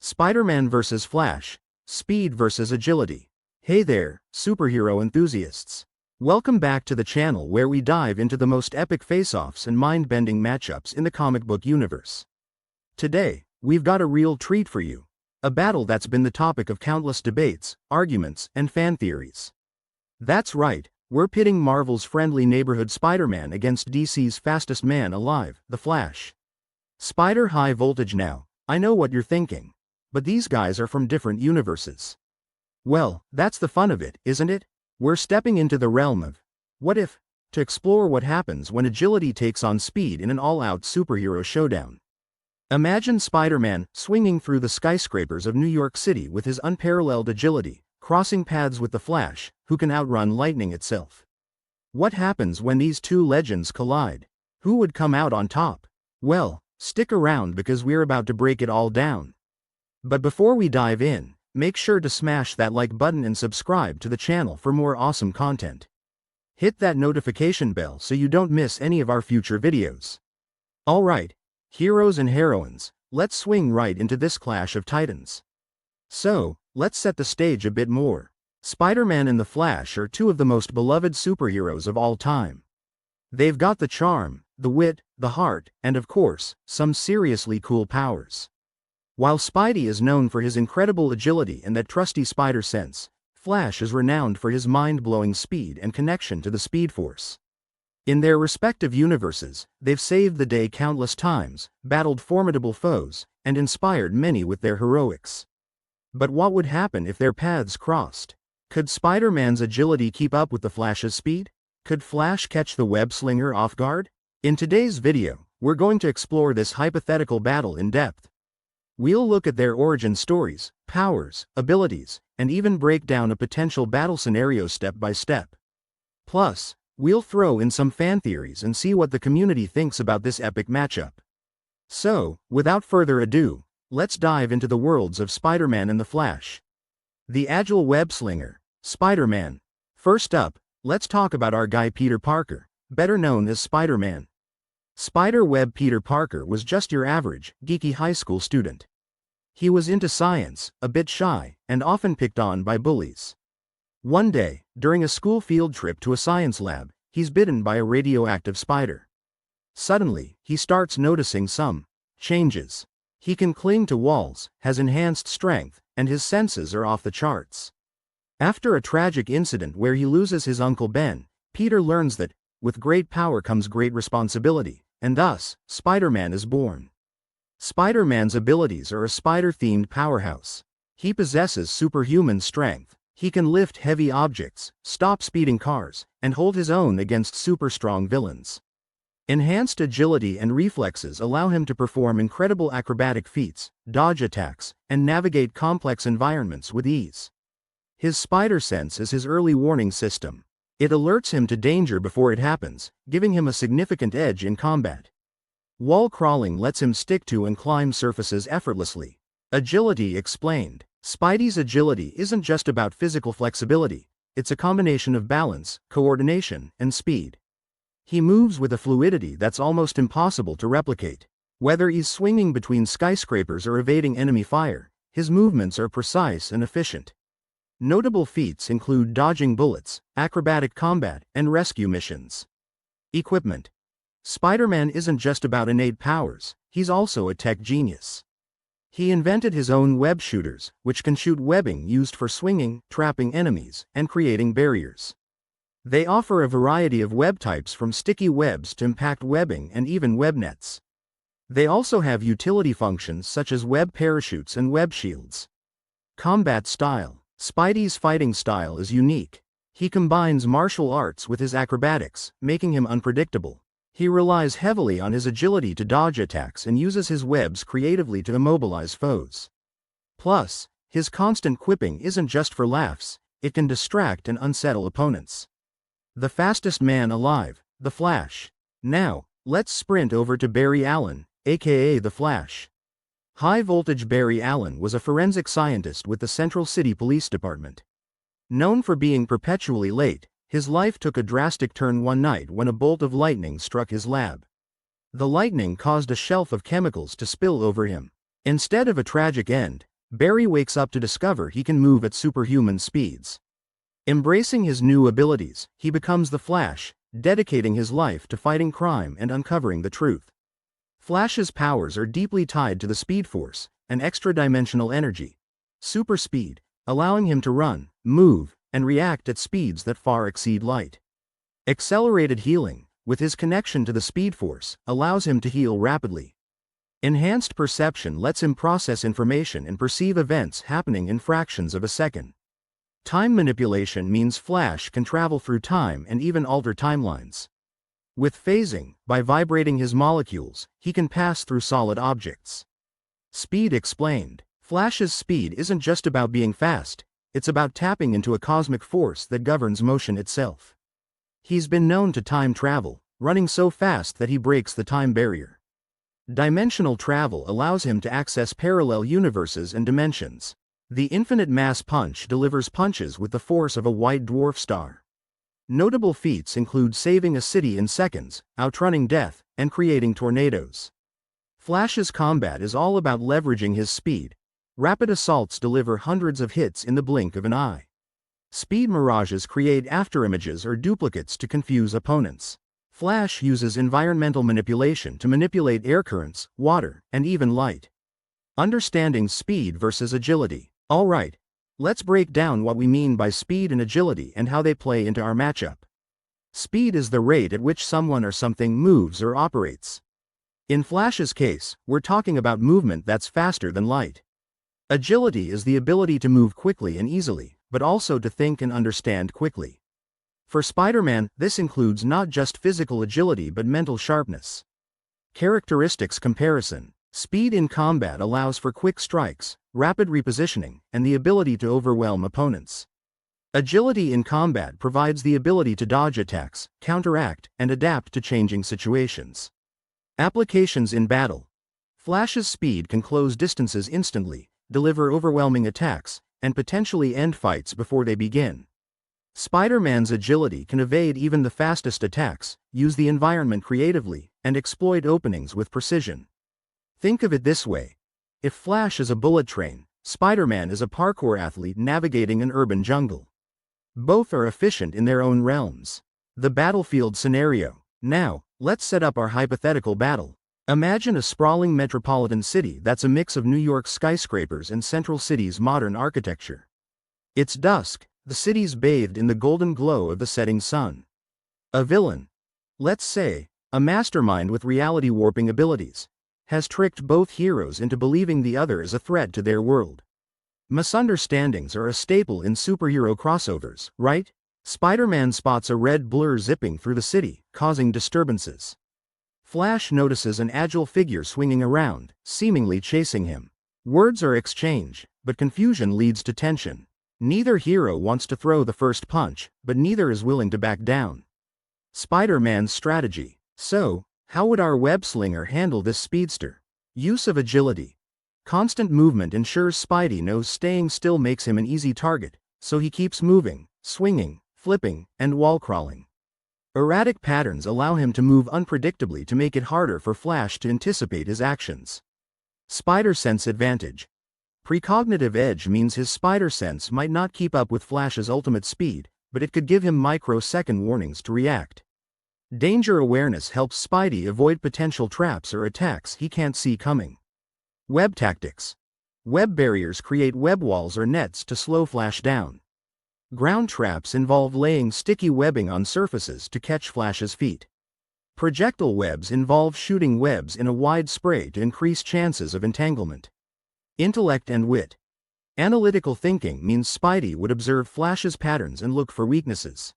Spider-Man vs. Flash, Speed vs. Agility. Hey there, superhero enthusiasts. Welcome back to the channel where we dive into the most epic face-offs and mind-bending matchups in the comic book universe. Today, we've got a real treat for you. A battle that's been the topic of countless debates, arguments, and fan theories. That's right, we're pitting Marvel's friendly neighborhood Spider-Man against DC's fastest man alive, the Flash. Spider high voltage now, I know what you're thinking. But these guys are from different universes. Well, that's the fun of it, isn't it? We're stepping into the realm of what if, to explore what happens when agility takes on speed in an all-out superhero showdown. Imagine Spider-Man swinging through the skyscrapers of New York City with his unparalleled agility, crossing paths with the Flash, who can outrun lightning itself. What happens when these two legends collide? Who would come out on top? Well, stick around because we're about to break it all down. But before we dive in, make sure to smash that like button and subscribe to the channel for more awesome content. Hit that notification bell so you don't miss any of our future videos. Alright, heroes and heroines, let's swing right into this clash of titans. So, let's set the stage a bit more. Spider-Man and the Flash are two of the most beloved superheroes of all time. They've got the charm, the wit, the heart, and of course, some seriously cool powers. While Spidey is known for his incredible agility and that trusty spider sense, Flash is renowned for his mind-blowing speed and connection to the Speed Force. In their respective universes, they've saved the day countless times, battled formidable foes, and inspired many with their heroics. But what would happen if their paths crossed? Could Spider-Man's agility keep up with the Flash's speed? Could Flash catch the web-slinger off guard? In today's video, we're going to explore this hypothetical battle in depth. We'll look at their origin stories, powers, abilities, and even break down a potential battle scenario step by step. Plus, we'll throw in some fan theories and see what the community thinks about this epic matchup. So, without further ado, let's dive into the worlds of Spider-Man and the Flash. The agile web-slinger, Spider-Man. First up, let's talk about our guy Peter Parker, better known as Spider-Man. Spider-Web Peter Parker was just your average, geeky high school student. He was into science, a bit shy, and often picked on by bullies. One day, during a school field trip to a science lab, he's bitten by a radioactive spider. Suddenly, he starts noticing some changes. He can cling to walls, has enhanced strength, and his senses are off the charts. After a tragic incident where he loses his Uncle Ben, Peter learns that, with great power comes great responsibility. And thus, Spider-Man is born. Spider-Man's abilities are a spider-themed powerhouse. He possesses superhuman strength. He can lift heavy objects, stop speeding cars, and hold his own against super-strong villains. Enhanced agility and reflexes allow him to perform incredible acrobatic feats, dodge attacks, and navigate complex environments with ease. His spider sense is his early warning system. It alerts him to danger before it happens, giving him a significant edge in combat. Wall crawling lets him stick to and climb surfaces effortlessly. Agility explained. Spidey's agility isn't just about physical flexibility, it's a combination of balance, coordination, and speed. He moves with a fluidity that's almost impossible to replicate. Whether he's swinging between skyscrapers or evading enemy fire, his movements are precise and efficient. Notable feats include dodging bullets, acrobatic combat, and rescue missions. Equipment. Spider-Man isn't just about innate powers, he's also a tech genius. He invented his own web shooters, which can shoot webbing used for swinging, trapping enemies, and creating barriers. They offer a variety of web types from sticky webs to impact webbing and even web nets. They also have utility functions such as web parachutes and web shields. Combat style. Spidey's fighting style is unique. He combines martial arts with his acrobatics, making him unpredictable. He relies heavily on his agility to dodge attacks and uses his webs creatively to immobilize foes. Plus, his constant quipping isn't just for laughs, it can distract and unsettle opponents. The fastest man alive, the Flash. Now, let's sprint over to Barry Allen, aka the Flash. High-voltage Barry Allen was a forensic scientist with the Central City Police Department. Known for being perpetually late, his life took a drastic turn one night when a bolt of lightning struck his lab. The lightning caused a shelf of chemicals to spill over him. Instead of a tragic end, Barry wakes up to discover he can move at superhuman speeds. Embracing his new abilities, he becomes the Flash, dedicating his life to fighting crime and uncovering the truth. Flash's powers are deeply tied to the Speed Force, an extra-dimensional energy. Super speed, allowing him to run, move, and react at speeds that far exceed light. Accelerated healing, with his connection to the Speed Force, allows him to heal rapidly. Enhanced perception lets him process information and perceive events happening in fractions of a second. Time manipulation means Flash can travel through time and even alter timelines. With phasing, by vibrating his molecules, he can pass through solid objects. Speed explained. Flash's speed isn't just about being fast, it's about tapping into a cosmic force that governs motion itself. He's been known to time travel, running so fast that he breaks the time barrier. Dimensional travel allows him to access parallel universes and dimensions. The infinite mass punch delivers punches with the force of a white dwarf star. Notable feats include saving a city in seconds, outrunning death, and creating tornadoes. Flash's combat is all about leveraging his speed. Rapid assaults deliver hundreds of hits in the blink of an eye. Speed mirages create afterimages or duplicates to confuse opponents. Flash uses environmental manipulation to manipulate air currents, water, and even light. Understanding speed versus agility. Alright, let's break down what we mean by speed and agility and how they play into our matchup. Speed is the rate at which someone or something moves or operates. In Flash's case, we're talking about movement that's faster than light. Agility is the ability to move quickly and easily, but also to think and understand quickly. For Spider-Man, this includes not just physical agility but mental sharpness. Characteristics comparison. Speed in combat allows for quick strikes, rapid repositioning, and the ability to overwhelm opponents. Agility in combat provides the ability to dodge attacks, counteract, and adapt to changing situations. Applications in battle. Flash's speed can close distances instantly, deliver overwhelming attacks, and potentially end fights before they begin. Spider-Man's agility can evade even the fastest attacks, use the environment creatively, and exploit openings with precision. Think of it this way. If Flash is a bullet train, Spider-Man is a parkour athlete navigating an urban jungle. Both are efficient in their own realms. The battlefield scenario. Now, let's set up our hypothetical battle. Imagine a sprawling metropolitan city that's a mix of New York's skyscrapers and Central City's modern architecture. It's dusk, the city's bathed in the golden glow of the setting sun. A villain, let's say, a mastermind with reality-warping abilities, has tricked both heroes into believing the other is a threat to their world. Misunderstandings are a staple in superhero crossovers, right? Spider-Man spots a red blur zipping through the city, causing disturbances. Flash notices an agile figure swinging around, seemingly chasing him. Words are exchanged, but confusion leads to tension. Neither hero wants to throw the first punch, but neither is willing to back down. SpiderMans Strategy. So, how would our web-slinger handle this speedster? Use of agility. Constant movement ensures Spidey knows staying still makes him an easy target, so he keeps moving, swinging, flipping, and wall-crawling. Erratic patterns allow him to move unpredictably to make it harder for Flash to anticipate his actions. Spider Sense Advantage. Precognitive edge means his spider sense might not keep up with Flash's ultimate speed, but it could give him microsecond warnings to react. Danger awareness helps Spidey avoid potential traps or attacks he can't see coming. Web tactics. Web barriers create web walls or nets to slow Flash down. Ground traps involve laying sticky webbing on surfaces to catch Flash's feet. Projectile webs involve shooting webs in a wide spray to increase chances of entanglement. Intellect and wit. Analytical thinking means Spidey would observe Flash's patterns and look for weaknesses.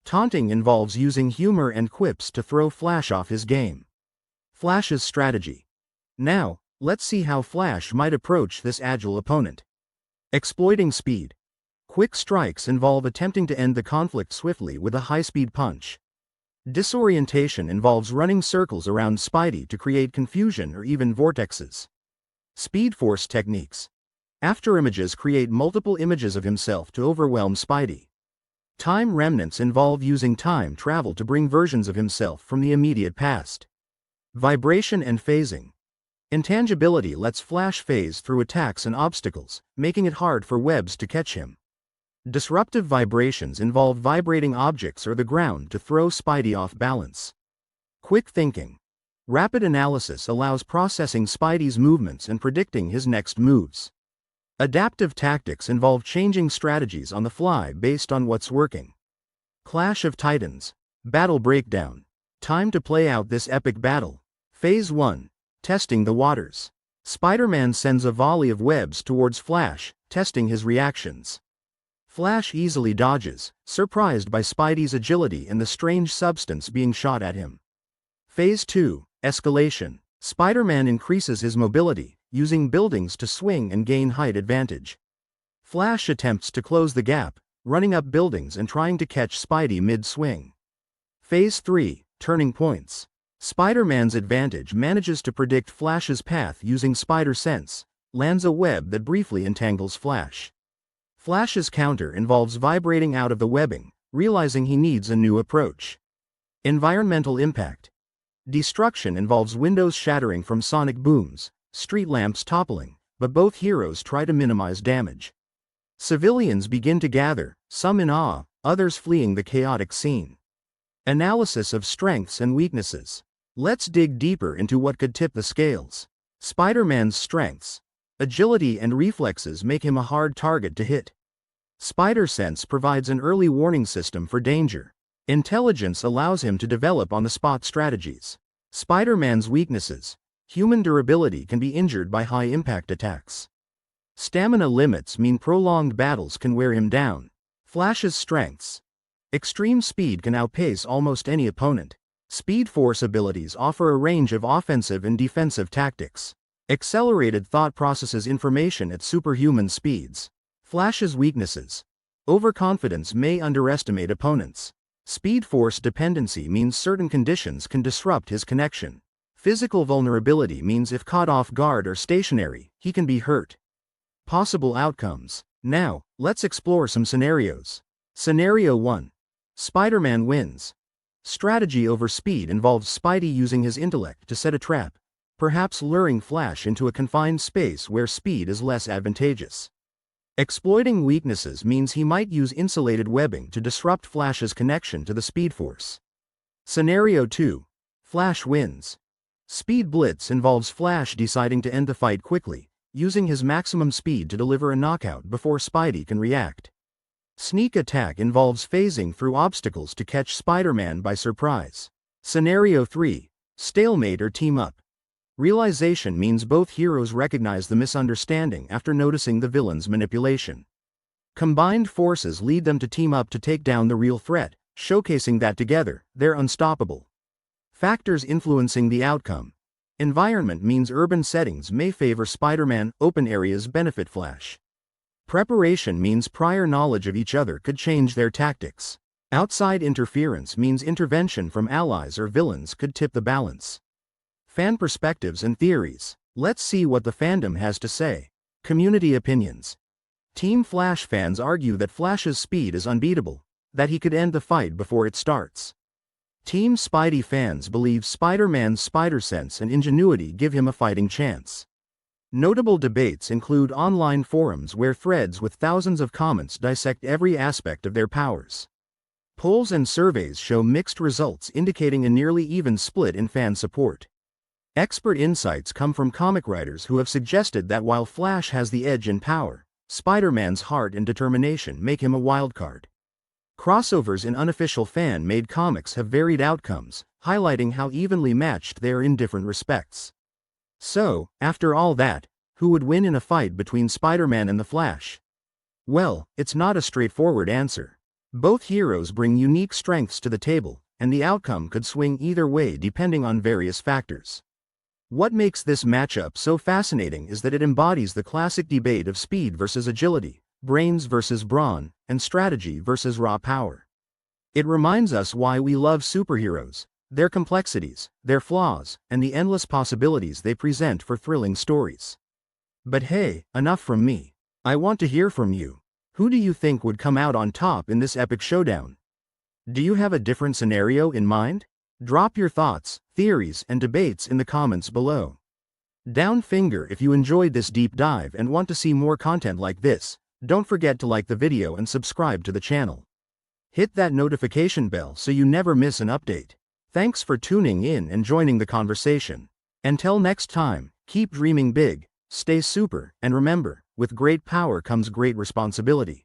Taunting involves using humor and quips to throw Flash off his game. Flash's strategy. Now, let's see how Flash might approach this agile opponent. Exploiting speed. Quick strikes involve attempting to end the conflict swiftly with a high-speed punch. Disorientation involves running circles around Spidey to create confusion or even vortexes. Speed Force techniques. Afterimages create multiple images of himself to overwhelm Spidey. Time remnants involve using time travel to bring versions of himself from the immediate past. Vibration and phasing. Intangibility lets Flash phase through attacks and obstacles, making it hard for webs to catch him. Disruptive vibrations involve vibrating objects or the ground to throw Spidey off balance. Quick thinking. Rapid analysis allows processing Spidey's movements and predicting his next moves. Adaptive tactics involve changing strategies on the fly based on what's working. Clash of Titans. Battle breakdown. Time to play out this epic battle. Phase 1. Testing the waters. Spider-Man sends a volley of webs towards Flash, testing his reactions. Flash easily dodges, surprised by Spidey's agility and the strange substance being shot at him. Phase 2. Escalation. Spider-Man increases his mobility, using buildings to swing and gain height advantage. Flash attempts to close the gap, running up buildings and trying to catch Spidey mid-swing. Phase 3. Turning points. Spider-Man's advantage manages to predict Flash's path using spider sense, lands a web that briefly entangles Flash. Flash's counter involves vibrating out of the webbing, realizing he needs a new approach. Environmental impact. Destruction involves windows shattering from sonic booms, street lamps toppling, but both heroes try to minimize damage. Civilians begin to gather, some in awe, others fleeing the chaotic scene. Analysis of strengths and weaknesses. Let's dig deeper into what could tip the scales. Spider-Man's strengths. Agility and reflexes make him a hard target to hit. Spider sense provides an early warning system for danger. Intelligence allows him to develop on-the-spot strategies. Spider-Man's weaknesses. Human durability can be injured by high-impact attacks. Stamina limits mean prolonged battles can wear him down. Flash's strengths. Extreme speed can outpace almost any opponent. Speed Force abilities offer a range of offensive and defensive tactics. Accelerated thought processes information at superhuman speeds. Flash's weaknesses. Overconfidence may underestimate opponents. Speed Force dependency means certain conditions can disrupt his connection. Physical vulnerability means if caught off guard or stationary, he can be hurt. Possible outcomes. Now, let's explore some scenarios. Scenario 1. Spider-Man wins. Strategy over speed involves Spidey using his intellect to set a trap, perhaps luring Flash into a confined space where speed is less advantageous. Exploiting weaknesses means he might use insulated webbing to disrupt Flash's connection to the Speed Force. Scenario 2. Flash wins. Speed Blitz involves Flash deciding to end the fight quickly, using his maximum speed to deliver a knockout before Spidey can react. Sneak Attack involves phasing through obstacles to catch Spider-Man by surprise. Scenario 3. Stalemate or Team Up. Realization means both heroes recognize the misunderstanding after noticing the villain's manipulation. Combined forces lead them to team up to take down the real threat, showcasing that together, they're unstoppable. Factors influencing the outcome. Environment means urban settings may favor Spider-Man, open areas benefit Flash. Preparation means prior knowledge of each other could change their tactics. Outside interference means intervention from allies or villains could tip the balance. Fan perspectives and theories. Let's see what the fandom has to say. Community opinions. Team Flash fans argue that Flash's speed is unbeatable, that he could end the fight before it starts. Team Spidey fans believe Spider-Man's spider sense and ingenuity give him a fighting chance. Notable debates include online forums where threads with thousands of comments dissect every aspect of their powers. Polls and surveys show mixed results indicating a nearly even split in fan support. Expert insights come from comic writers who have suggested that while Flash has the edge in power, Spider-Man's heart and determination make him a wildcard. Crossovers in unofficial fan-made comics have varied outcomes, highlighting how evenly matched they are in different respects. So, after all that, who would win in a fight between Spider-Man and the Flash? Well, it's not a straightforward answer. Both heroes bring unique strengths to the table, and the outcome could swing either way depending on various factors. What makes this matchup so fascinating is that it embodies the classic debate of speed versus agility, brains versus brawn, and strategy versus raw power. It reminds us why we love superheroes, their complexities, their flaws, and the endless possibilities they present for thrilling stories. But hey, enough from me. I want to hear from you. Who do you think would come out on top in this epic showdown? Do you have a different scenario in mind? Drop your thoughts, theories, and debates in the comments below. Down finger if you enjoyed this deep dive and want to see more content like this. Don't forget to like the video and subscribe to the channel. Hit that notification bell so you never miss an update. Thanks for tuning in and joining the conversation. Until next time, keep dreaming big, stay super, and remember, with great power comes great responsibility.